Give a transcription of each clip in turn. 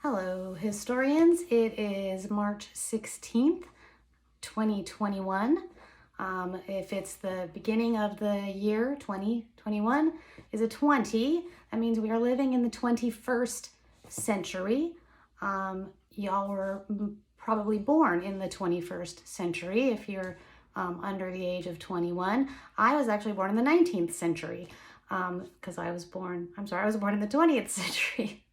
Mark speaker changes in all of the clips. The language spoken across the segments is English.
Speaker 1: Hello, historians. It is March 16th, 2021. If it's the beginning of the year, 2021 is a 20. That means we are living in the 21st century. Y'all were probably born in the 21st century if you're under the age of 21. I was actually born in the 19th century because I was born in the 20th century.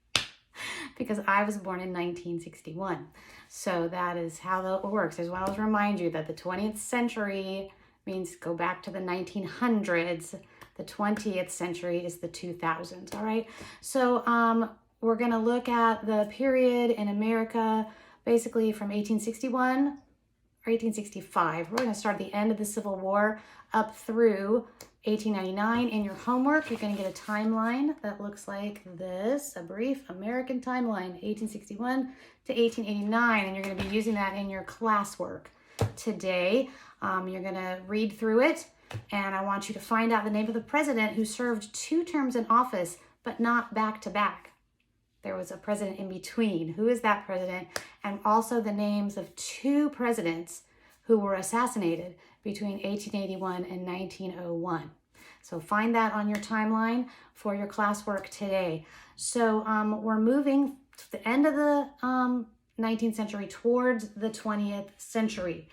Speaker 1: Because I was born in 1961. So that is how it works. I just want to remind you that the 20th century means go back to the 1900s. The 20th century is the 2000s, all right? So we're going to look at the period in America basically from 1861 or 1865. We're going to start at the end of the Civil War up through 1899. In your homework, you're going to get a timeline that looks like this, a brief American timeline, 1861 to 1889, and you're going to be using that in your classwork today. You're going to read through it, and I want you to find out the name of the president who served 2 terms in office, but not back to back. There was a president in between. Who is that president? And also the names of 2 presidents who were assassinated between 1881 and 1901. So find that on your timeline for your classwork today. So we're moving to the end of the 19th century towards the 20th century.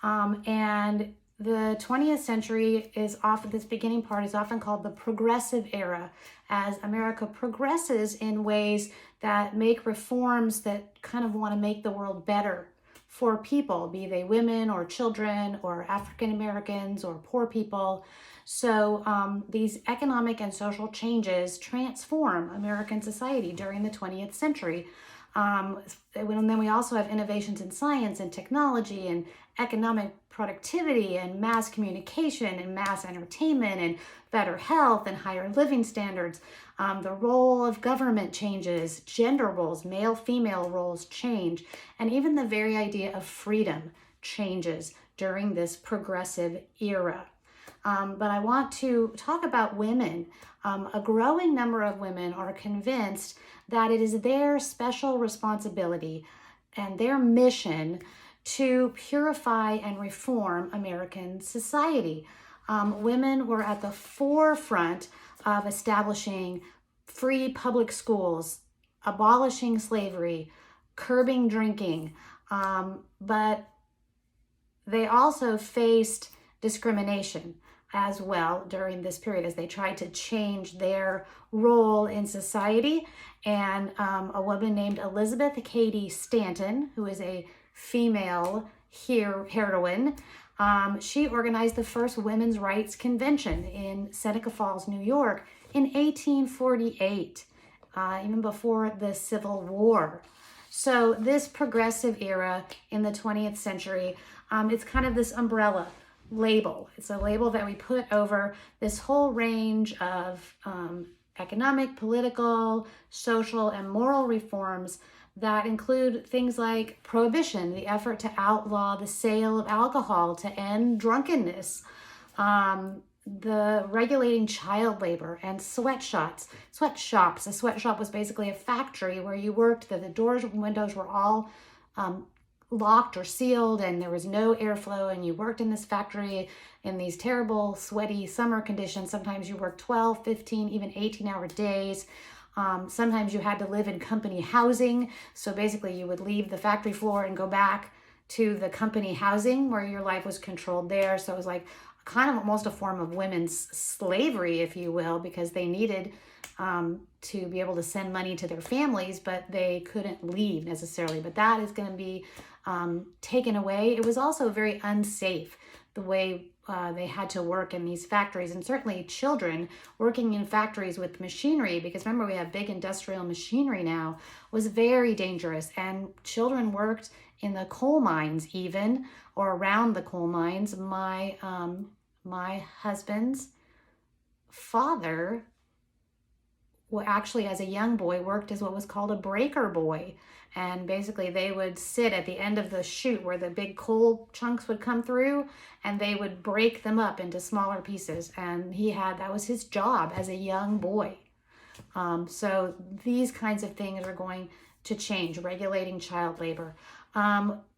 Speaker 1: And the 20th century this beginning part is often called the progressive era, as America progresses in ways that make reforms that kind of want to make the world better for people, be they women or children or African Americans or poor people. So these economic and social changes transform American society during the 20th century. And then we also have innovations in science and technology and economic productivity and mass communication and mass entertainment and better health and higher living standards. The role of government changes, gender roles, male-female roles change, and even the very idea of freedom changes during this progressive era. But I want to talk about women. A growing number of women are convinced that it is their special responsibility and their mission to purify and reform American society. Women were at the forefront of establishing free public schools, abolishing slavery, curbing drinking, but they also faced discrimination as well during this period as they tried to change their role in society. And a woman named Elizabeth Cady Stanton, who is a female heroine, she organized the first women's rights convention in Seneca Falls, New York in 1848, even before the Civil War. So this progressive era in the 20th century, it's kind of this umbrella label. It's a label that we put over this whole range of economic, political, social, and moral reforms that include things like prohibition, the effort to outlaw the sale of alcohol to end drunkenness, the regulating child labor and sweatshops. A sweatshop was basically a factory where you worked, that the doors and windows were all locked or sealed and there was no airflow, and you worked in this factory in these terrible sweaty summer conditions. Sometimes you worked 12, 15, even 18-hour days. Sometimes you had to live in company housing. So basically you would leave the factory floor and go back to the company housing where your life was controlled there. So it was like kind of almost a form of women's slavery, if you will, because they needed to be able to send money to their families, but they couldn't leave necessarily. But that is going to be taken away. It was also very unsafe, the way they had to work in these factories, and certainly children working in factories with machinery, because remember we have big industrial machinery now, was very dangerous. And children worked in the coal mines even, or around the coal mines. My husband's father actually, as a young boy, worked as what was called a breaker boy. And basically they would sit at the end of the chute where the big coal chunks would come through, and they would break them up into smaller pieces. And that was his job as a young boy. So these kinds of things are going to change, regulating child labor.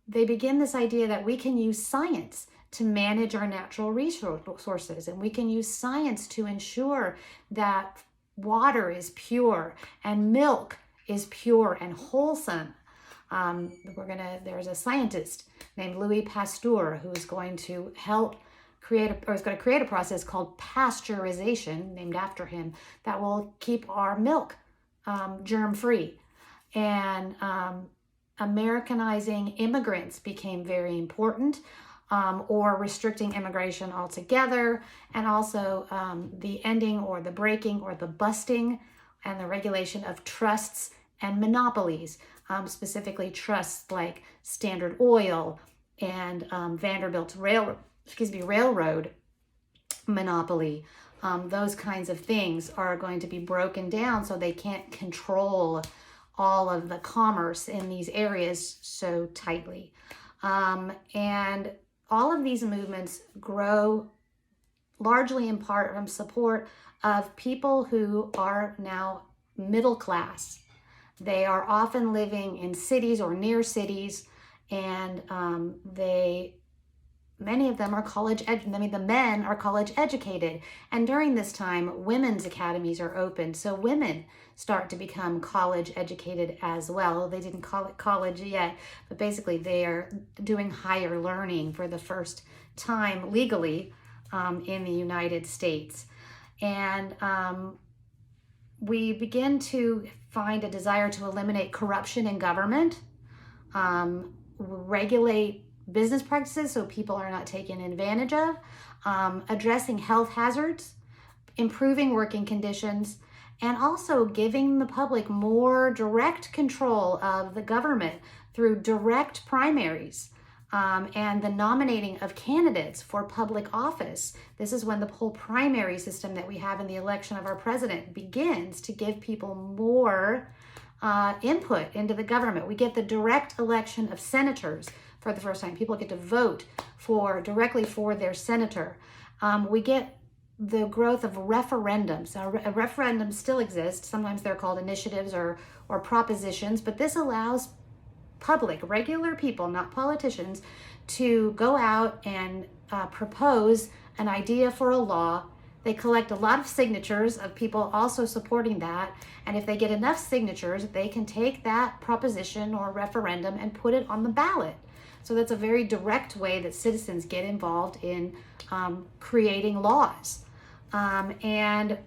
Speaker 1: They begin this idea that we can use science to manage our natural resources, and we can use science to ensure that water is pure and milk is pure and wholesome. There's a scientist named Louis Pasteur who's going to help is going to create a process called pasteurization, named after him, that will keep our milk germ-free. And Americanizing immigrants became very important, or restricting immigration altogether, and also the ending or the breaking or the busting and the regulation of trusts and monopolies, specifically trusts like Standard Oil and Vanderbilt Railroad monopoly. Those kinds of things are going to be broken down so they can't control all of the commerce in these areas so tightly. And all of these movements grow largely in part from support of people who are now middle class. They are often living in cities or near cities, and many of them are the men are college educated. And during this time, women's academies are open. So women start to become college educated as well. They didn't call it college yet, but basically they are doing higher learning for the first time legally in the United States. And we begin to find a desire to eliminate corruption in government, regulate business practices so people are not taken advantage of, addressing health hazards, improving working conditions, and also giving the public more direct control of the government through direct primaries, and the nominating of candidates for public office. This is when the whole primary system that we have in the election of our president begins to give people more input into the government. We get the direct election of senators for the first time. People get to vote directly for their senator. We get the growth of referendums. Now, referendums still exist. Sometimes they're called initiatives or propositions, but this allows regular people, not politicians, to go out and propose an idea for a law. They collect a lot of signatures of people also supporting that. And if they get enough signatures, they can take that proposition or referendum and put it on the ballot. So that's a very direct way that citizens get involved in creating laws. And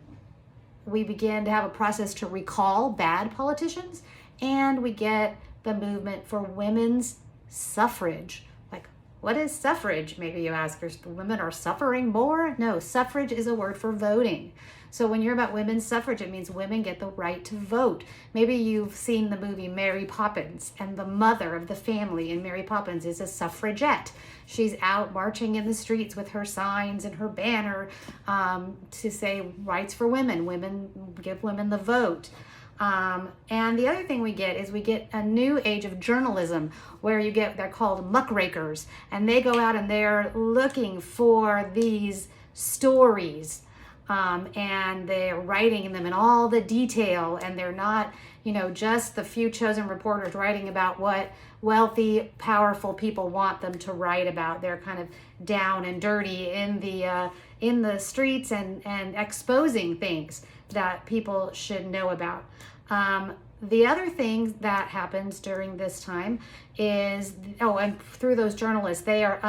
Speaker 1: we begin to have a process to recall bad politicians, and we get the movement for women's suffrage. Like, what is suffrage? Maybe you ask, women are suffering more? No, suffrage is a word for voting. So when you're about women's suffrage, it means women get the right to vote. Maybe you've seen the movie Mary Poppins, and the mother of the family in Mary Poppins is a suffragette. She's out marching in the streets with her signs and her banner to say rights for women, give women the vote. And the other thing we get is we get a new age of journalism where they're called muckrakers, and they go out and they're looking for these stories, and they're writing them in all the detail, and they're not, just the few chosen reporters writing about what wealthy, powerful people want them to write about. They're kind of down and dirty in the streets and exposing things that people should know about. The other thing that happens during this time is, and through those journalists, they are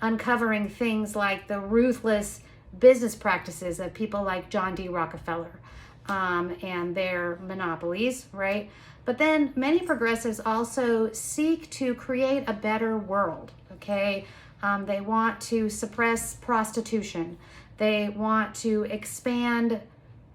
Speaker 1: uncovering things like the ruthless business practices of people like John D. Rockefeller and their monopolies, right? But then many progressives also seek to create a better world, okay? They want to suppress prostitution. They want to expand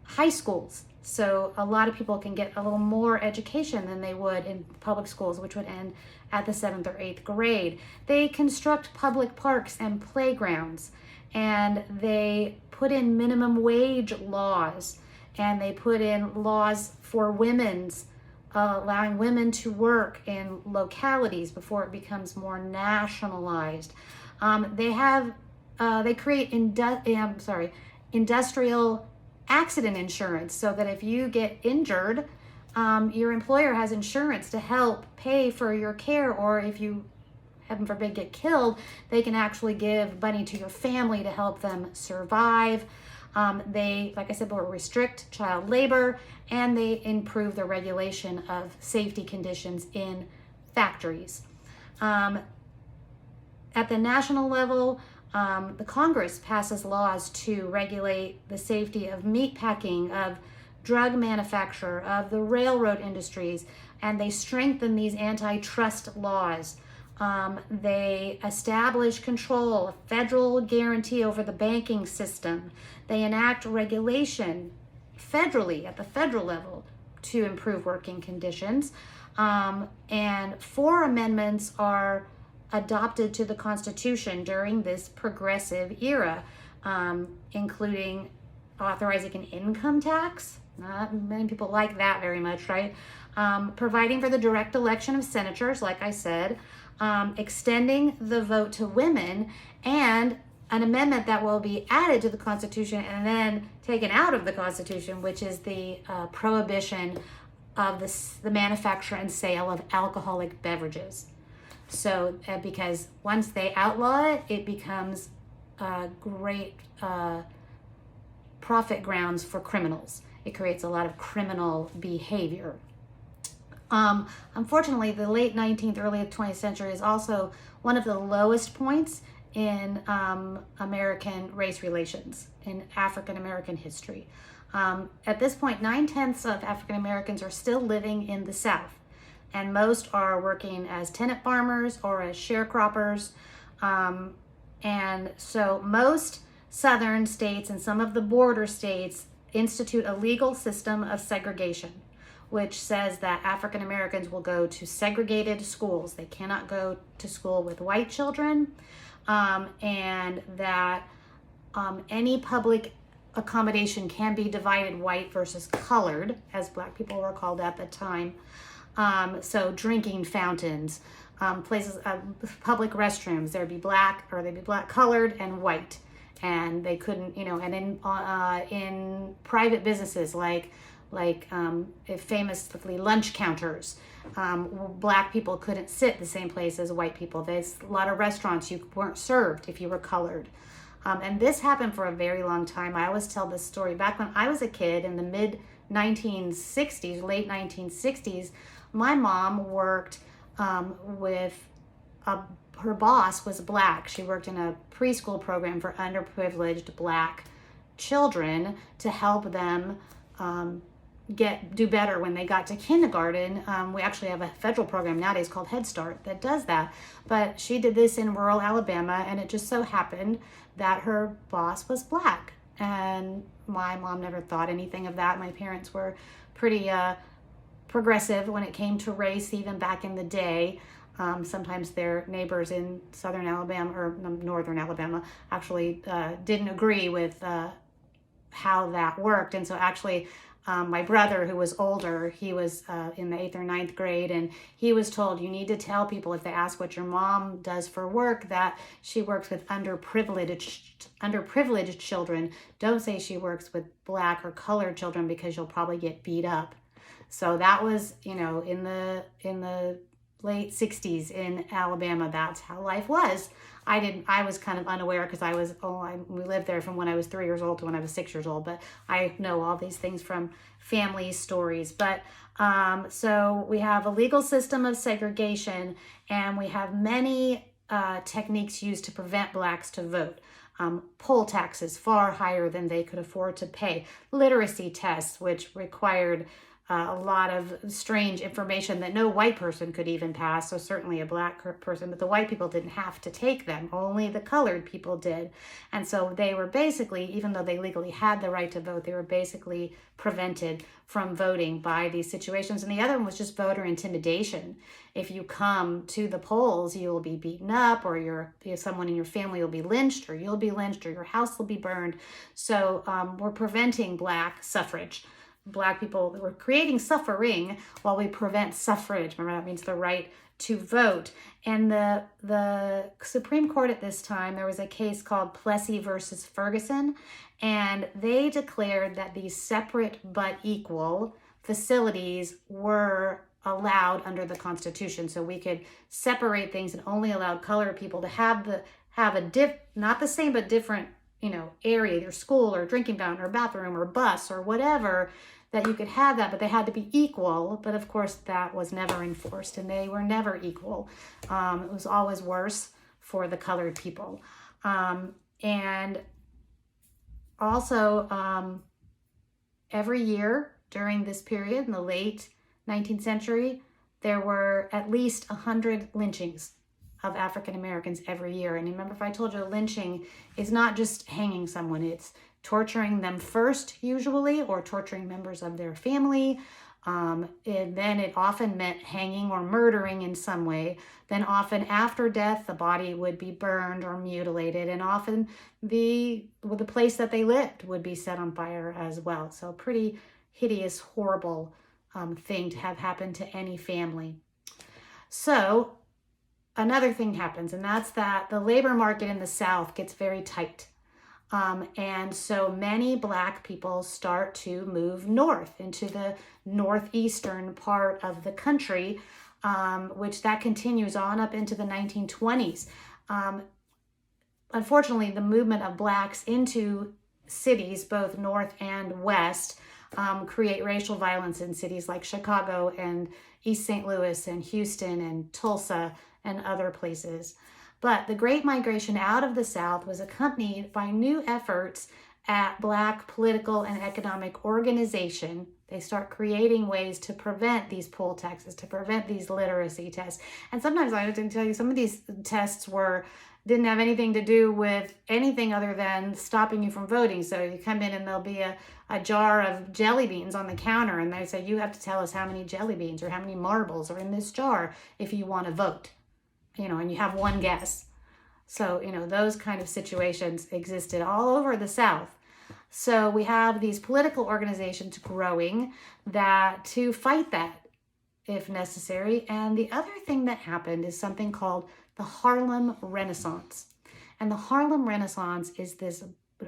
Speaker 1: high schools, so a lot of people can get a little more education than they would in public schools, which would end at the 7th or 8th grade. They construct public parks and playgrounds, and they put in minimum wage laws, and they put in laws for allowing women to work in localities before it becomes more nationalized. They create industrial accident insurance, so that if you get injured, your employer has insurance to help pay for your care, or if you, heaven forbid, get killed, they can actually give money to your family to help them survive. They, like I said, will restrict child labor, and they improve the regulation of safety conditions in factories. At the national level, the Congress passes laws to regulate the safety of meat packing, of drug manufacture, of the railroad industries, and they strengthen these antitrust laws. They establish control, a federal guarantee over the banking system. They enact regulation federally at the federal level to improve working conditions. And 4 amendments are adopted to the Constitution during this progressive era, including authorizing an income tax. Not many people like that very much, right? Providing for the direct election of senators, like I said, extending the vote to women, and an amendment that will be added to the Constitution and then taken out of the Constitution, which is the prohibition of the manufacture and sale of alcoholic beverages. So, because once they outlaw it, it becomes great profit grounds for criminals. It creates a lot of criminal behavior. Unfortunately, the late 19th, early 20th century is also one of the lowest points in American race relations, in African American history. At this point, 9/10 of African Americans are still living in the South, and most are working as tenant farmers or as sharecroppers. And so most southern states and some of the border states institute a legal system of segregation, which says that African Americans will go to segregated schools. They cannot go to school with white children, and that any public accommodation can be divided white versus colored, as Black people were called at the time. So drinking fountains, places, public restrooms, there'd be black colored and white, and they couldn't, and in private businesses like famously lunch counters, Black people couldn't sit the same place as white people. There's a lot of restaurants you weren't served if you were colored. And this happened for a very long time. I always tell this story. Back when I was a kid in the mid 1960s, late 1960s, my mom worked with her boss was Black. She worked in a preschool program for underprivileged Black children to help them do better when they got to kindergarten. We actually have a federal program nowadays called Head Start that does that. But she did this in rural Alabama, and it just so happened that her boss was Black. And my mom never thought anything of that. My parents were pretty progressive when it came to race, even back in the day. Sometimes their neighbors in southern Alabama or northern Alabama actually didn't agree with how that worked. And so actually my brother, who was older, he was in the 8th or 9th grade, and he was told, you need to tell people if they ask what your mom does for work that she works with underprivileged children. Don't say she works with Black or colored children because you'll probably get beat up. So that was, in the late 60s in Alabama. That's how life was. I was kind of unaware because we lived there from when I was 3 years old to when I was 6 years old, but I know all these things from family stories. But so we have a legal system of segregation, and we have many techniques used to prevent Blacks to vote. Poll taxes far higher than they could afford to pay. Literacy tests, which required a lot of strange information that no white person could even pass, so certainly a Black person, but the white people didn't have to take them, only the colored people did. And so they were basically, even though they legally had the right to vote, they were basically prevented from voting by these situations. And the other one was just voter intimidation. If you come to the polls, you will be beaten up, or someone in your family will be lynched, or you'll be lynched, or your house will be burned. So we're preventing Black suffrage. Black people were creating suffering while we prevent suffrage. Remember, that means the right to vote. And the Supreme Court at this time, there was a case called Plessy versus Ferguson, and they declared that these separate but equal facilities were allowed under the Constitution. So we could separate things and only allowed colored people to have not the same but different, area, your school or drinking fountain or bathroom or bus or whatever, that you could have that, but they had to be equal. But of course, that was never enforced, and they were never equal. It was always worse for the colored people. And also, every year during this period, in the late 19th century, there were at least 100 lynchings of African Americans every year. And remember, if I told you lynching is not just hanging someone, it's torturing them first, usually, or torturing members of their family. And then it often meant hanging or murdering in some way. Then often after death, the body would be burned or mutilated, and often the place that they lived would be set on fire as well. So pretty hideous, horrible thing to have happen to any family. So another thing happens, and that's that the labor market in the South gets very tight. And so many Black people start to move north into the northeastern part of the country, which that continues on up into the 1920s. Unfortunately, the movement of Blacks into cities, both north and west, create racial violence in cities like Chicago and East St. Louis and Houston and Tulsa and other places. But the Great Migration out of the South was accompanied by new efforts at Black political and economic organization. They start creating ways to prevent these poll taxes, to prevent these literacy tests. And sometimes I have to tell you, some of these tests didn't have anything to do with anything other than stopping you from voting. So you come in and there'll be a jar of jelly beans on the counter, and they say, you have to tell us how many jelly beans or how many marbles are in this jar if you want to vote. And you have one guess. So, those kind of situations existed all over the South. So we have these political organizations growing to fight that if necessary. And the other thing that happened is something called the Harlem Renaissance. And the Harlem Renaissance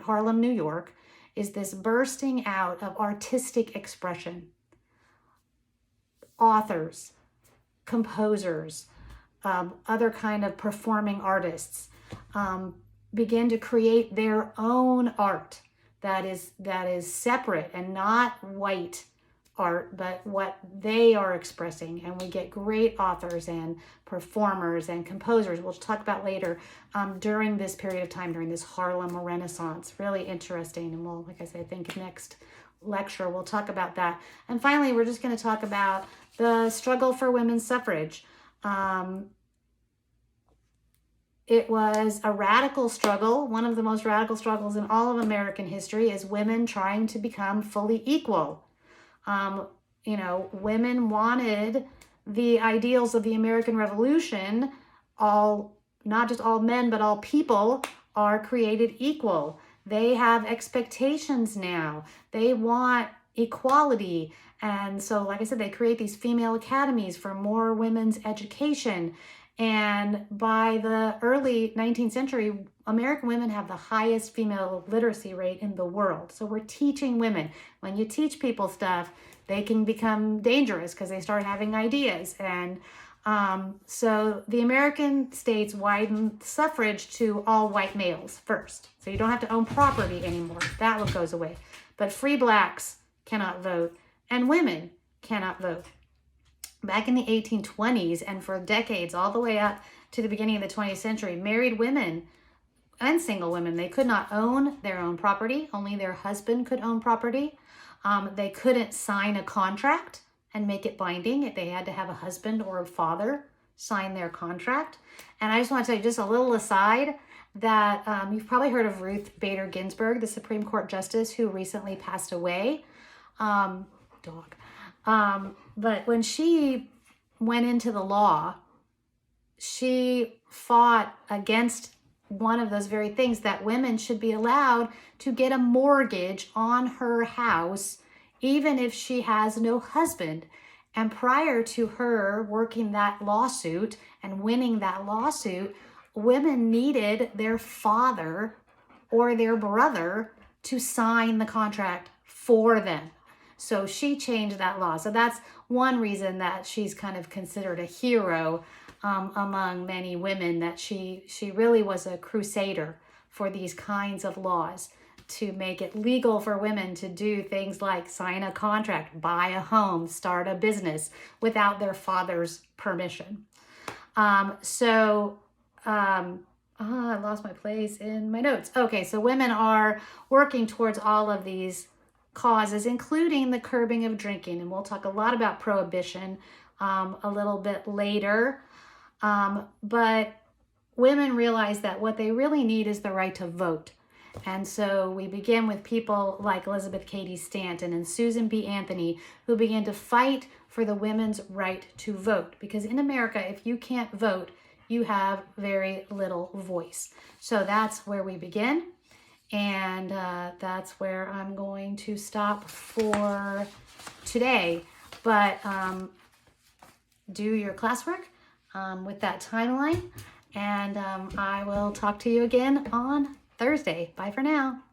Speaker 1: Harlem, New York, is this bursting out of artistic expression. Authors, composers, other kind of performing artists begin to create their own art that is separate and not white art, but what they are expressing. And we get great authors and performers and composers, we'll talk about later, during this period of time, during this Harlem Renaissance. Really interesting. And we'll, like I said, I think next lecture we'll talk about that. And finally, we're just going to talk about the struggle for women's suffrage. It was a radical struggle. One of the most radical struggles in all of American history is women trying to become fully equal. Women wanted the ideals of the American Revolution. Not just all men, but all people are created equal. They have expectations now. They want equality. And so, like I said, they create these female academies for more women's education. And by the early 19th century, American women have the highest female literacy rate in the world. So we're teaching women. When you teach people stuff, they can become dangerous because they start having ideas. And so the American states widened suffrage to all white males first. So you don't have to own property anymore. That one goes away. But free Blacks cannot vote, and women cannot vote. Back in the 1820s and for decades, all the way up to the beginning of the 20th century, married women and single women, they could not own their own property. Only their husband could own property. They couldn't sign a contract and make it binding. They had to have a husband or a father sign their contract. And I just want to tell you just a little aside that you've probably heard of Ruth Bader Ginsburg, the Supreme Court Justice who recently passed away. But when she went into the law, she fought against one of those very things, that women should be allowed to get a mortgage on her house even if she has no husband. And prior to her working that lawsuit and winning that lawsuit, women needed their father or their brother to sign the contract for them. So she changed that law. So that's one reason that she's kind of considered a hero among many women, that she really was a crusader for these kinds of laws to make it legal for women to do things like sign a contract, buy a home, start a business without their father's permission. I lost my place in my notes. Okay, so women are working towards all of these causes, including the curbing of drinking. And we'll talk a lot about prohibition a little bit later. But women realize that what they really need is the right to vote. And so we begin with people like Elizabeth Cady Stanton and Susan B. Anthony, who began to fight for the women's right to vote. Because in America, if you can't vote, you have very little voice. So that's where we begin. And that's where I'm going to stop for today. But do your classwork with that timeline. And I will talk to you again on Thursday. Bye for now.